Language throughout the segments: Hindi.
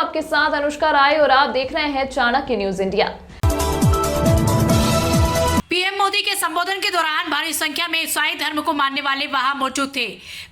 आपके साथ अनुष्का राय और आप देख रहे हैं Chanakya news India. PM Modi के संबोधन के दौरान भारी संख्या में ईसाई धर्म को मानने वाले वहां मौजूद थे।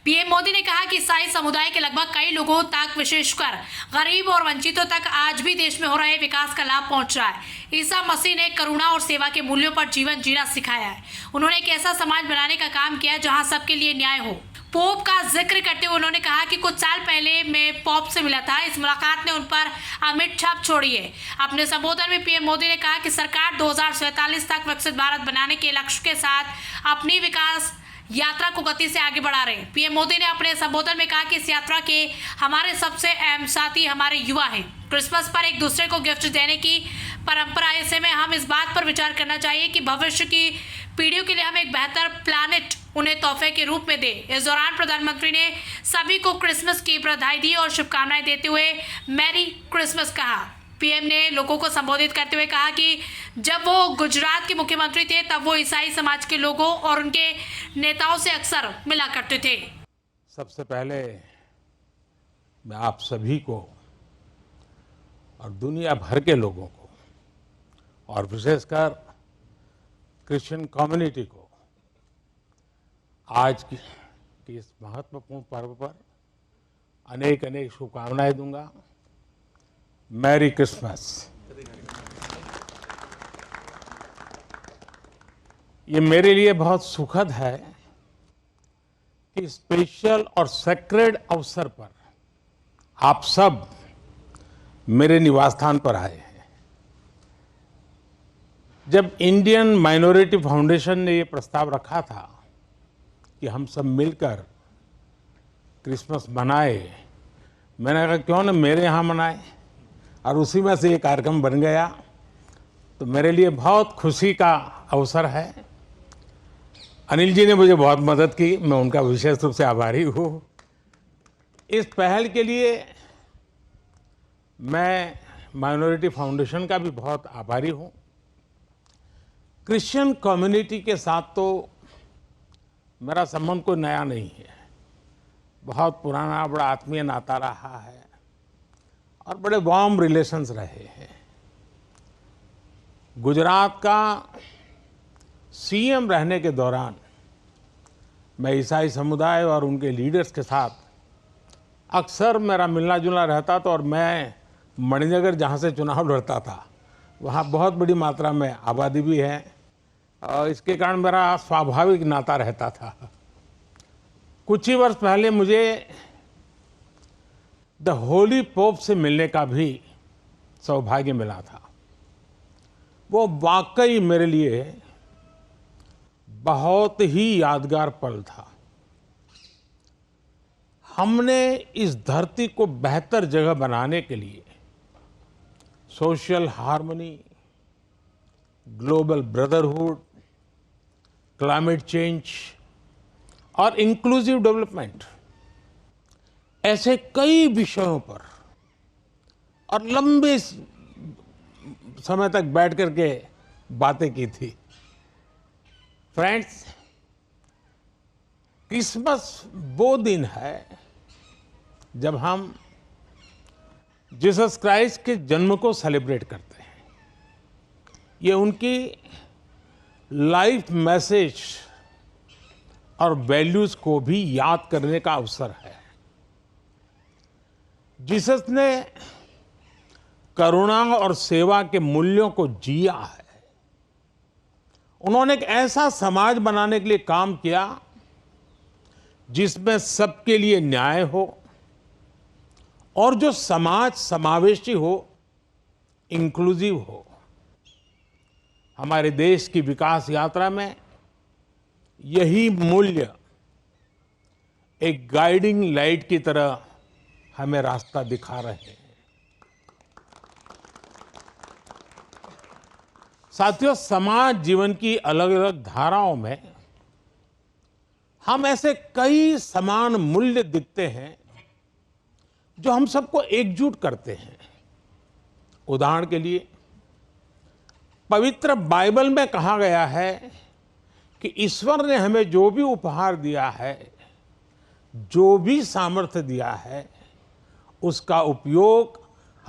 पीएम मोदी ने कहा कि ईसाई समुदाय के लगभग कई लोगों तक, विशेषकर गरीब और वंचितों तक आज भी देश में हो रहे विकास का लाभ पहुंच रहा है। ईसा मसीह ने करुणा और सेवा के मूल्यों पर जीवन जीना सिखाया है। उन्होंने एक ऐसा समाज बनाने का काम किया जहाँ सबके लिए न्याय हो। पोप का जिक्र करते हुए उन्होंने कहा कि कुछ साल पहले मैं पोप से मिला था। इस मुलाकात ने उन पर अमिट छाप छोड़ी है। अपने संबोधन में पीएम मोदी ने कहा कि सरकार 2047 तक विकसित भारत बनाने के लक्ष्य के साथ अपनी विकास यात्रा को गति से आगे बढ़ा रहे हैं। पीएम मोदी ने अपने संबोधन में कहा कि इस यात्रा के हमारे सबसे अहम साथी हमारे युवा हैं। क्रिसमस पर एक दूसरे को गिफ्ट देने की परंपरा, ऐसे में हम इस बात पर विचार करना चाहिए कि भविष्य की पीढ़ियों के लिए हम एक बेहतर प्लानेट उन्हें तोहफे के रूप में दे। इस दौरान प्रधानमंत्री ने सभी को क्रिसमस की बधाई दी और शुभकामनाएं देते हुए मैरी क्रिसमस कहा। पीएम ने लोगों को संबोधित करते हुए कहा कि जब वो गुजरात के मुख्यमंत्री थे तब वो ईसाई समाज के लोगों और उनके नेताओं से अक्सर मिला करते थे। सबसे पहले मैं आप सभी को और दुनिया भर के लोगों को और विशेषकर क्रिश्चियन कम्युनिटी को आज की इस महत्वपूर्ण पर्व पर अनेक अनेक शुभकामनाएं दूंगा। Merry Christmas. ये मेरे लिए बहुत सुखद है कि स्पेशल और सेक्रेड अवसर पर आप सब मेरे निवास स्थान पर आए हैं। जब इंडियन माइनॉरिटी फाउंडेशन ने ये प्रस्ताव रखा था कि हम सब मिलकर क्रिसमस मनाए, मैंने कहा क्यों ना मेरे यहाँ मनाए, और उसी में से ये कार्यक्रम बन गया। तो मेरे लिए बहुत खुशी का अवसर है। अनिल जी ने मुझे बहुत मदद की, मैं उनका विशेष रूप से आभारी हूँ। इस पहल के लिए मैं माइनॉरिटी फाउंडेशन का भी बहुत आभारी हूँ। क्रिश्चियन कम्युनिटी के साथ तो मेरा संबंध कोई नया नहीं है, बहुत पुराना बड़ा आत्मीय नाता रहा है और बड़े वार्म रिलेशंस रहे हैं। गुजरात का सीएम रहने के दौरान मैं ईसाई समुदाय और उनके लीडर्स के साथ अक्सर मेरा मिलना जुलना रहता था और मैं मणिनगर जहाँ से चुनाव लड़ता था वहाँ बहुत बड़ी मात्रा में आबादी भी है और इसके कारण मेरा स्वाभाविक नाता रहता था। कुछ ही वर्ष पहले मुझे द होली पोप से मिलने का भी सौभाग्य मिला था। वो वाकई मेरे लिए बहुत ही यादगार पल था। हमने इस धरती को बेहतर जगह बनाने के लिए social harmony, global brotherhood, climate change और इंक्लूसिव डेवलपमेंट ऐसे कई विषयों पर और लंबे समय तक बैठ करके बातें की थी। फ्रेंड्स, क्रिसमस वो दिन है जब हम जीसस क्राइस्ट के जन्म को सेलिब्रेट करते हैं। ये उनकी लाइफ मैसेज और वैल्यूज को भी याद करने का अवसर है। जीसस ने करुणा और सेवा के मूल्यों को जिया है। उन्होंने एक ऐसा समाज बनाने के लिए काम किया जिसमें सबके लिए न्याय हो और जो समाज समावेशी हो, इंक्लूसिव हो। हमारे देश की विकास यात्रा में यही मूल्य एक गाइडिंग लाइट की तरह हमें रास्ता दिखा रहे हैं। साथियों, समाज जीवन की अलग अलग धाराओं में हम ऐसे कई समान मूल्य दिखते हैं जो हम सबको एकजुट करते हैं। उदाहरण के लिए पवित्र बाइबल में कहा गया है कि ईश्वर ने हमें जो भी उपहार दिया है, जो भी सामर्थ्य दिया है, उसका उपयोग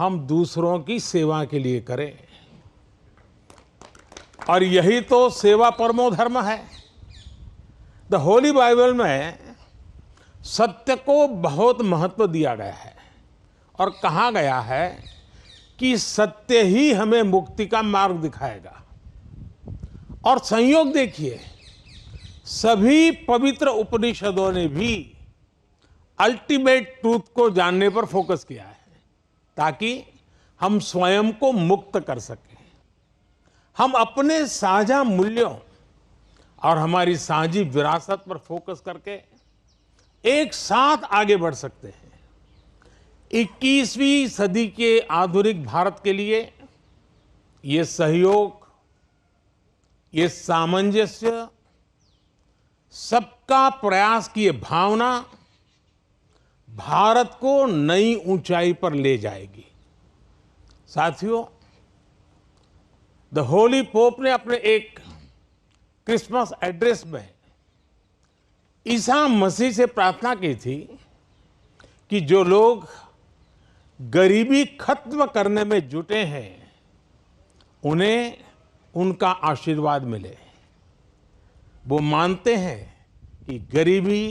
हम दूसरों की सेवा के लिए करें। और यही तो सेवा परमो धर्म है। द होली बाइबल में सत्य को बहुत महत्व दिया गया है और कहा गया है कि सत्य ही हमें मुक्ति का मार्ग दिखाएगा। और संयोग देखिए, सभी पवित्र उपनिषदों ने भी अल्टीमेट ट्रूथ को जानने पर फोकस किया है ताकि हम स्वयं को मुक्त कर सकें। हम अपने साझा मूल्यों और हमारी साझी विरासत पर फोकस करके एक साथ आगे बढ़ सकते हैं। 21वीं सदी के आधुनिक भारत के लिए ये सहयोग, ये सामंजस्य, सबका प्रयास की ये भावना भारत को नई ऊंचाई पर ले जाएगी। साथियों, द होली पोप ने अपने एक क्रिसमस एड्रेस में ईसा मसीह से प्रार्थना की थी कि जो लोग गरीबी खत्म करने में जुटे हैं उन्हें उनका आशीर्वाद मिले। वो मानते हैं कि गरीबी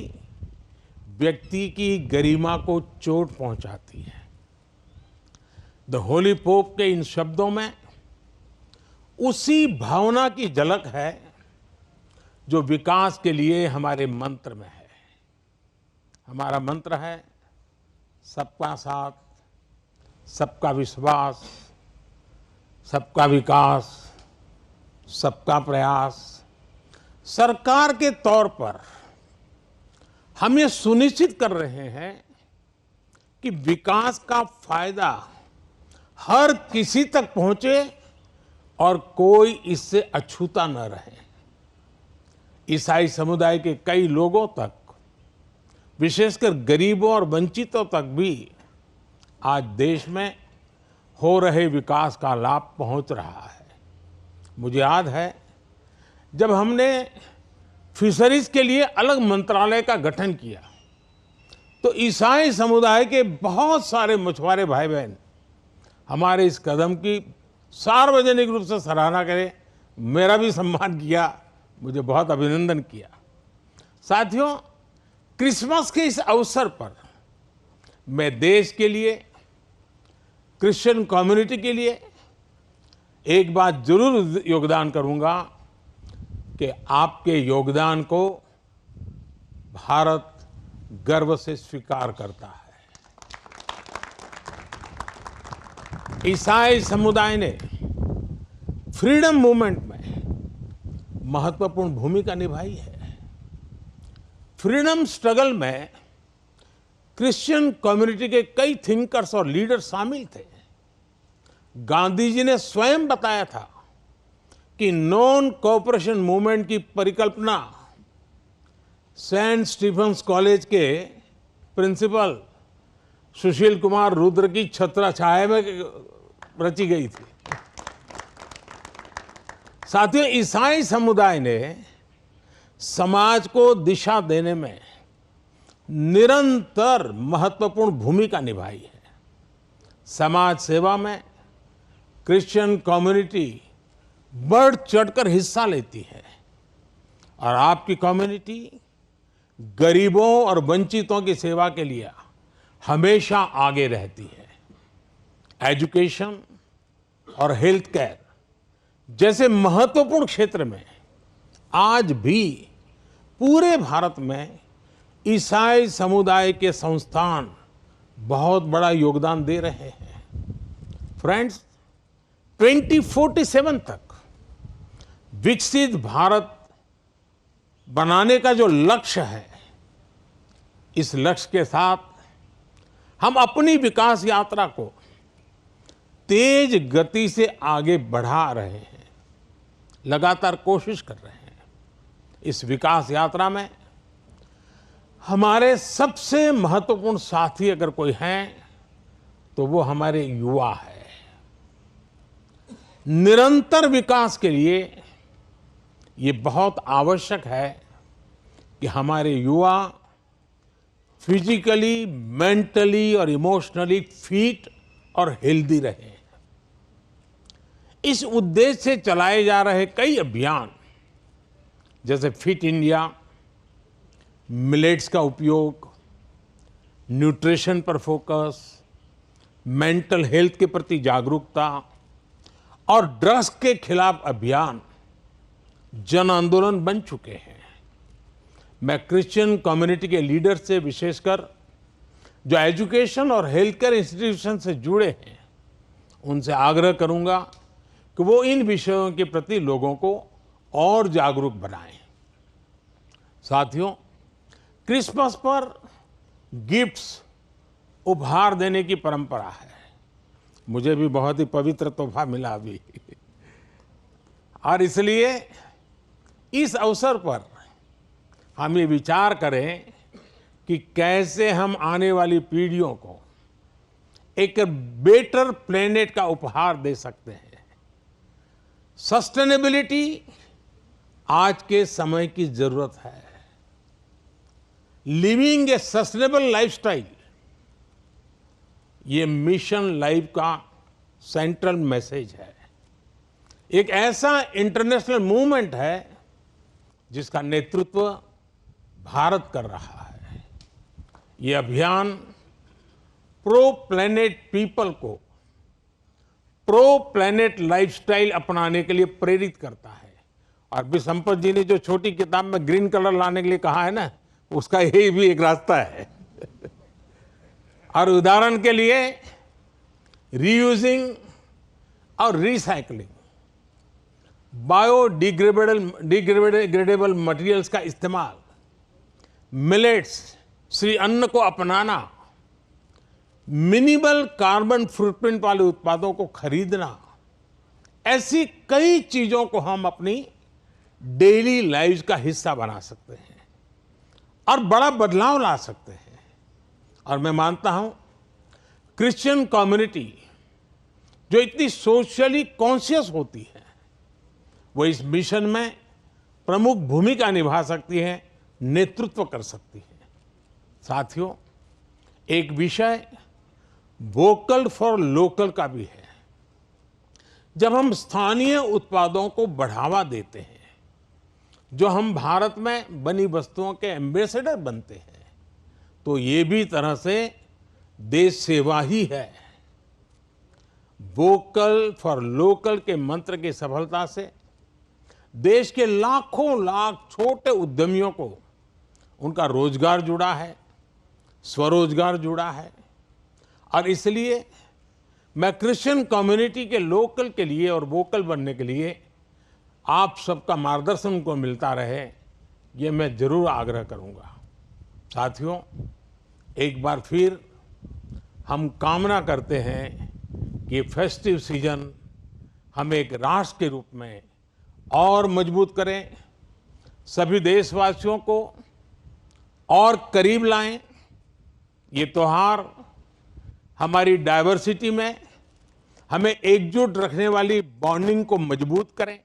व्यक्ति की गरिमा को चोट पहुंचाती है। द होली पोप के इन शब्दों में उसी भावना की झलक है जो विकास के लिए हमारे मंत्र में है। हमारा मंत्र है सबका साथ, सबका विश्वास, सबका विकास, सबका प्रयास। सरकार के तौर पर हम ये सुनिश्चित कर रहे हैं कि विकास का फायदा हर किसी तक पहुंचे और कोई इससे अछूता न रहे। ईसाई समुदाय के कई लोगों तक, विशेषकर गरीबों और वंचितों तक भी आज देश में हो रहे विकास का लाभ पहुंच रहा है। मुझे याद है जब हमने फिशरीज के लिए अलग मंत्रालय का गठन किया तो ईसाई समुदाय के बहुत सारे मछुआरे भाई बहन हमारे इस कदम की सार्वजनिक रूप से सराहना करें, मेरा भी सम्मान किया, मुझे बहुत अभिनंदन किया। साथियों, क्रिसमस के इस अवसर पर मैं देश के लिए, क्रिश्चियन कम्युनिटी के लिए एक बात जरूर योगदान करूंगा कि आपके योगदान को भारत गर्व से स्वीकार करता है। ईसाई समुदाय ने फ्रीडम मूवमेंट में महत्वपूर्ण भूमिका निभाई है। फ्रीडम स्ट्रगल में क्रिश्चियन कम्युनिटी के कई थिंकर्स और लीडर शामिल थे। गांधी जी ने स्वयं बताया था कि नॉन कोऑपरेशन मूवमेंट की परिकल्पना सेंट स्टीफेंस कॉलेज के प्रिंसिपल सुशील कुमार रुद्र की छत्रछाया में रची गई थी। साथियों, ईसाई समुदाय ने समाज को दिशा देने में निरंतर महत्वपूर्ण भूमिका निभाई है। समाज सेवा में क्रिश्चियन कम्युनिटी बढ़ चढ़कर हिस्सा लेती है और आपकी कम्युनिटी गरीबों और वंचितों की सेवा के लिए हमेशा आगे रहती है। एजुकेशन और हेल्थ केयर जैसे महत्वपूर्ण क्षेत्र में आज भी पूरे भारत में ईसाई समुदाय के संस्थान बहुत बड़ा योगदान दे रहे हैं। फ्रेंड्स, 2047 तक विकसित भारत बनाने का जो लक्ष्य है, इस लक्ष्य के साथ हम अपनी विकास यात्रा को तेज गति से आगे बढ़ा रहे हैं, लगातार कोशिश कर रहे हैं। इस विकास यात्रा में हमारे सबसे महत्वपूर्ण साथी अगर कोई हैं तो वो हमारे युवा है। निरंतर विकास के लिए ये बहुत आवश्यक है कि हमारे युवा फिजिकली, मेंटली और इमोशनली फिट और हेल्दी रहें। इस उद्देश्य से चलाए जा रहे कई अभियान जैसे फिट इंडिया, मिलेट्स का उपयोग, न्यूट्रिशन पर फोकस, मेंटल हेल्थ के प्रति जागरूकता और ड्रग्स के खिलाफ अभियान जन आंदोलन बन चुके हैं। मैं क्रिश्चियन कम्युनिटी के लीडर से विशेषकर जो एजुकेशन और हेल्थ केयर इंस्टीट्यूशन से जुड़े हैं उनसे आग्रह करूंगा कि वो इन विषयों के प्रति लोगों को और जागरूक बनाएं। साथियों, क्रिसमस पर गिफ्ट्स उपहार देने की परंपरा है। मुझे भी बहुत ही पवित्र तोहफा मिला अभी और इसलिए इस अवसर पर हम ये विचार करें कि कैसे हम आने वाली पीढ़ियों को एक बेटर प्लेनेट का उपहार दे सकते हैं। सस्टेनेबिलिटी आज के समय की जरूरत है। लिविंग ए सस्टेनेबल लाइफस्टाइल, ये मिशन लाइफ का सेंट्रल मैसेज है। एक ऐसा इंटरनेशनल मूवमेंट है जिसका नेतृत्व भारत कर रहा है। ये अभियान प्रो प्लेनेट पीपल को प्रो प्लेनेट लाइफस्टाइल अपनाने के लिए प्रेरित करता है। और भी संपत जी ने जो छोटी किताब में ग्रीन कलर लाने के लिए कहा है ना, उसका यही भी एक रास्ता है। और उदाहरण के लिए रीयूजिंग और रिसाइकलिंग, बायोडिग्रेडेबल मटेरियल्स का इस्तेमाल, मिलेट्स श्री अन्न को अपनाना, मिनिमल कार्बन फुटप्रिंट वाले उत्पादों को खरीदना, ऐसी कई चीजों को हम अपनी डेली लाइफ का हिस्सा बना सकते हैं और बड़ा बदलाव ला सकते हैं। और मैं मानता हूं क्रिश्चियन कम्युनिटी जो इतनी सोशली कॉन्शियस होती है वो इस मिशन में प्रमुख भूमिका निभा सकती है, नेतृत्व कर सकती है। साथियों, एक विषय वोकल फॉर लोकल का भी है। जब हम स्थानीय उत्पादों को बढ़ावा देते हैं, जो हम भारत में बनी वस्तुओं के एम्बेसडर बनते हैं, तो ये भी तरह से देश सेवा ही है। वोकल फॉर लोकल के मंत्र की सफलता से देश के लाखों लाख छोटे उद्यमियों को उनका रोजगार जुड़ा है, स्वरोजगार जुड़ा है। और इसलिए मैं क्रिश्चियन कम्युनिटी के लोकल के लिए और वोकल बनने के लिए आप सबका मार्गदर्शन उनको मिलता रहे, ये मैं जरूर आग्रह करूंगा। साथियों, एक बार फिर हम कामना करते हैं कि फेस्टिव सीजन हम एक राष्ट्र के रूप में और मजबूत करें, सभी देशवासियों को और करीब लाएं। ये त्योहार हमारी डाइवर्सिटी में हमें एकजुट रखने वाली बॉन्डिंग को मजबूत करें।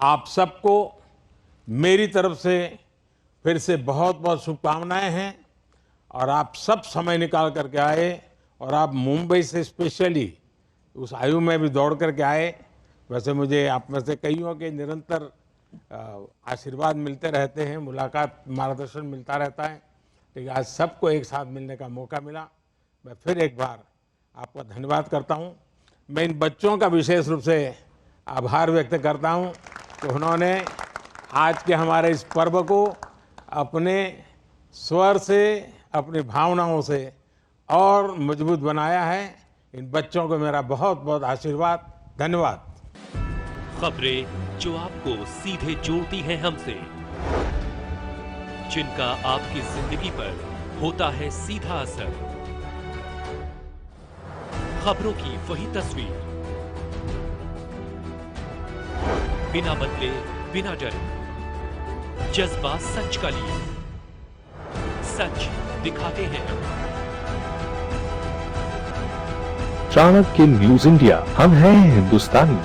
आप सबको मेरी तरफ से फिर से बहुत बहुत शुभकामनाएं हैं और आप सब समय निकाल करके आए और आप मुंबई से स्पेशली उस आयु में भी दौड़ करके आए। वैसे मुझे आप में से कईयों के निरंतर आशीर्वाद मिलते रहते हैं, मुलाकात, मार्गदर्शन मिलता रहता है, लेकिन आज सबको एक साथ मिलने का मौका मिला। मैं फिर एक बार आपका धन्यवाद करता हूं। मैं इन बच्चों का विशेष रूप से आभार व्यक्त करता हूं कि उन्होंने आज के हमारे इस पर्व को अपने स्वर से, अपनी भावनाओं से और मजबूत बनाया है। इन बच्चों को मेरा बहुत बहुत आशीर्वाद, धन्यवाद। खबरें जो आपको सीधे जोड़ती हैं हमसे, जिनका आपकी जिंदगी पर होता है सीधा असर, खबरों की वही तस्वीर, बिना बदले बिना डरे, जज्बा सच का लिए, सच दिखाते हैं। चाणक्य न्यूज इंडिया, हम हैं हिंदुस्तानी।